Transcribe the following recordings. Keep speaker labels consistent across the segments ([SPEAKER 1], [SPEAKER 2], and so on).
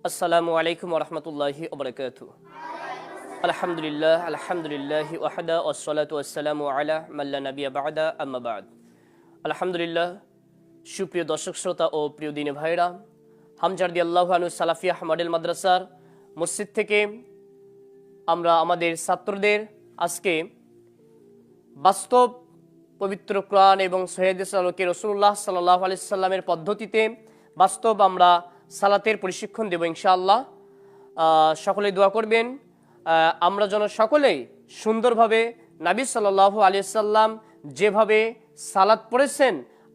[SPEAKER 1] আসসালামু আলাইকুম ওরহমতুল্লাহি ওবরাকাতুহু। আলহামদুলিল্লাহ আলহামদুলিল্লাহি ওয়াহদা ওয়াসসালাতু ওয়াসসালামু আলা মান লা নাবিয়্যা বা'দা আম্মা বা'দ। আলহামদুলিল্লাহ, সুপ্রিয় দর্শক শ্রোতা ও প্রিয় দিনী ভাইরা, হামজা রাদিয়াল্লাহু আনহু সালাফিয়া মডেল মাদ্রাসার মসজিদ থেকে আমরা আমাদের ছাত্রদের আজকে বাস্তব পবিত্র কোরআন এবং সহিহ হাদিসের আলোকে রাসূলুল্লাহ সাল্লাল্লাহু আলাইহি সাল্লামের পদ্ধতিতে বাস্তব আমরা সালাতের প্রশিক্ষণ দেব ইনশাআল্লাহ। সকলেই দোয়া করবেন আমরা যেন সকলেই সুন্দরভাবে নবী সাল্লাল্লাহু আলাইহি সাল্লাম যেভাবে সালাত পড়েছেন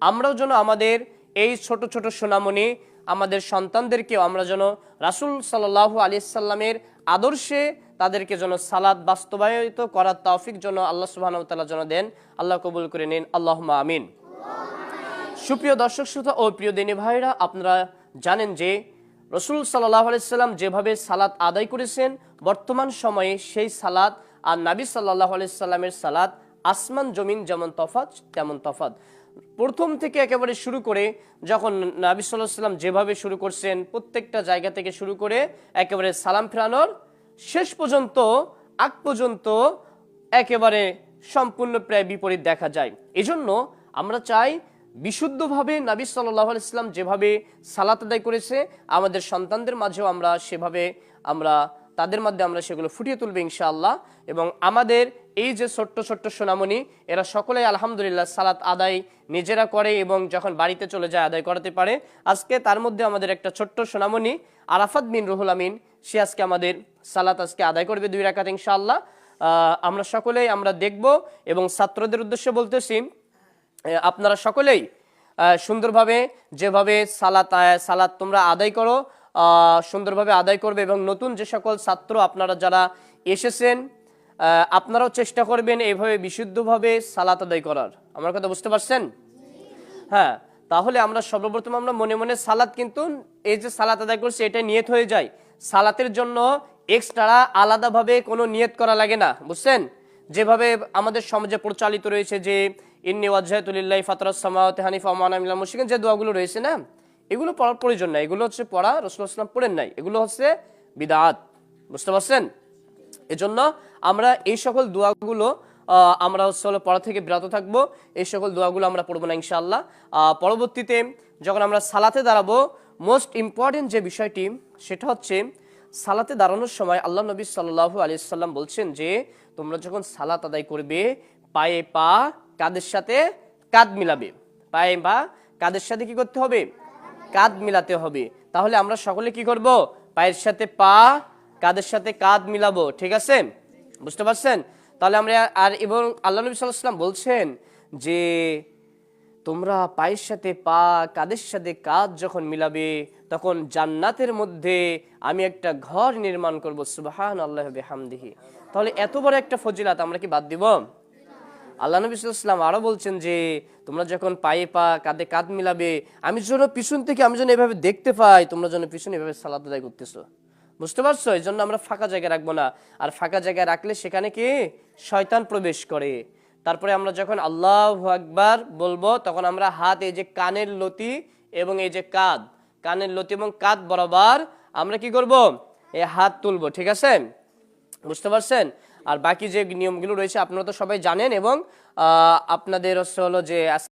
[SPEAKER 1] আমরাও যেন আমাদের এই ছোট ছোট সোনামণি আমাদের সন্তানদেরকেও আমরা যেন রাসূল সাল্লাল্লাহু আলাইহি সাল্লামের আদর্শে তাদেরকে যেন সালাত বাস্তবায়িত করার তৌফিক যেন আল্লাহ সুবহানাহু ওয়া তাআলা যেন দেন। আল্লাহ কবুল করে নিন, আল্লাহুম্মা আমিন। সুপ্রিয় দর্শক শ্রোতা ও প্রিয় দিনী ভাইরা, আপনারা জানেন যে রাসূল সাল্লাল্লাহু আলাইহি সাল্লাম যেভাবে সালাত আদায় করেছেন বর্তমান সময়ে সেই সালাত আর নবী সাল্লাল্লাহু আলাইহি সাল্লামের সালাত আসমান জমিন যেমন তফাৎ তেমন তফাৎ। প্রথম থেকে একেবারে শুরু করে যখন নবী সাল্লাল্লাহু আলাইহি সাল্লাম যেভাবে শুরু করছেন প্রত্যেকটা জায়গা থেকে শুরু করে একেবারে সালাম ফেরানোর শেষ পর্যন্ত আগ পর্যন্ত একেবারে সম্পূর্ণ প্রায় বিপরীত দেখা যায়। এজন্য আমরা চাই বিশুদ্ধভাবে নবী সাল্লাল্লাহু আলাইহি সাল্লাম যেভাবে সালাত আদায় করেছে আমাদের সন্তানদের মাঝেও আমরা সেভাবে তাদের মধ্যে আমরা সেগুলো ফুটিয়ে তুলবো ইনশাআল্লাহ। এবং আমাদের এই যে ছোট্ট ছোট্ট সোনামণি এরা সকলেই আলহামদুলিল্লাহ সালাত আদায় নিজেরা করে এবং যখন বাড়িতে চলে যায় আদায় করাতে পারে। আজকে তার মধ্যে আমাদের একটা ছোট্ট সোনামণি আরাফাত বিন রুহুল আমিন, সে আজকে আমাদের সালাত আজকে আদায় করবে 2 রাকাত ইনশাআল্লাহ। আমরা সকলেই আমরা দেখব এবং ছাত্রদের উদ্দেশ্যে বলতেছি আপনারা সকলেই সুন্দরভাবে যেভাবে সালাত তোমরা আদায় করো সুন্দরভাবে আদায় করবে এবং নতুন যে সকল ছাত্র আপনারা যারা এসেছেন আপনারাও চেষ্টা করবেন এইভাবে বিশুদ্ধভাবে সালাত আদায় করার। আমার কথা বুঝতে পারছেন? হ্যাঁ, তাহলে আমরা সর্বপ্রথম আমরা মনে মনে সালাত, কিন্তু এই যে সালাত আদায় করছি এটা নিয়ত হয়ে যায়। সালাতের জন্য এক্সট্রা আলাদাভাবে কোনো নিয়ত করা লাগে না, বুঝছেন? যেভাবে আমাদের সমাজে প্রচলিত রয়েছে যে ইন্নী ওয়াজহাতু লিল্লাহি ফাতারাস সামাওয়াতি হানিফা ওয়া মা আনা মিনাল মুশরিকিন, যে দোয়াগুলো রয়েছে না, এগুলো পড়ার প্রয়োজন নাই। এগুলো হচ্ছে পড়া রাসূলুল্লাহ সাল্লাল্লাহু আলাইহি ওয়াসাল্লাম পড়েন নাই, এগুলো হচ্ছে বিদআত। বুঝতে পারছেন? এজন্য আমরা এই সকল দোয়াগুলো আমরা হচ্ছে পড়া থেকে বিরত থাকবো। এই সকল দোয়াগুলো আমরা পড়বো না ইনশাআল্লাহ। পরবর্তীতে যখন আমরা সালাতে দাঁড়াবো মোস্ট ইম্পর্টেন্ট যে বিষয়টি সেটা হচ্ছে সালাতে দাঁড়ানোর সময় আল্লাহ নবী সাল্লাল্লাহু আলাইহি সাল্লাম বলছেন যে তোমরা যখন সালাত আদায় করবে পায়ে পা কাঁধের সাথে কাঁধ মিলাবে। পায়ে পা কাঁধের সাথে কি করতে হবে? কাঁধ মিলাতে হবে। তাহলে আমরা সকলে কি করব? পায়ের সাথে পা কাঁধের সাথে কাঁধ মিলাবো, ঠিক আছে? বুঝতে পারছেন? তাহলে আমরা এবং আল্লাহ নবী সাল্লাল্লাহু আলাইহি ওয়াসাল্লাম বলছেন যে তোমরা পায়ের সাথে পা কাঁধের সাথে কাঁধ যখন মিলাবে তখন জান্নাতের মধ্যে আমি একটা ঘর নির্মাণ করব। সুবহানাল্লাহি ওয়া বিহামদিহি। তাহলে এত বড় একটা ফজিলত আমরা কি বাদ দিব? আল্লাহ নবী সাল্লাল্লাহু আলাইহি ওয়াসাল্লাম আরো বলছেন যে তোমরা যখন পায়ে পা কাঁধে কাঁধ মিলাবে আমি যেন পিছন থেকে আমি যেন এভাবে দেখতে পাই তোমরা যেন পিছনে এভাবে সালাত আদায় করতেছো। বুঝতে পারছো? এই জন্য আমরা ফাঁকা জায়গায় রাখবো না। আর ফাঁকা জায়গায় রাখলে সেখানে কি শয়তান প্রবেশ করে। তারপরে আমরা যখন আল্লাহু আকবার বলবো তখন আমরা হাত এই যে কানের লতি এবং এই যে কানের লতি এবং কাঁধ বরাবর আমরা কি করব? এই হাত তুলবো, ঠিক আছে? বুঝতে পারছেন? আর বাকি যে নিয়মগুলো রয়েছে আপনারা তো সবাই জানেন এবং আপনাদের হলো যে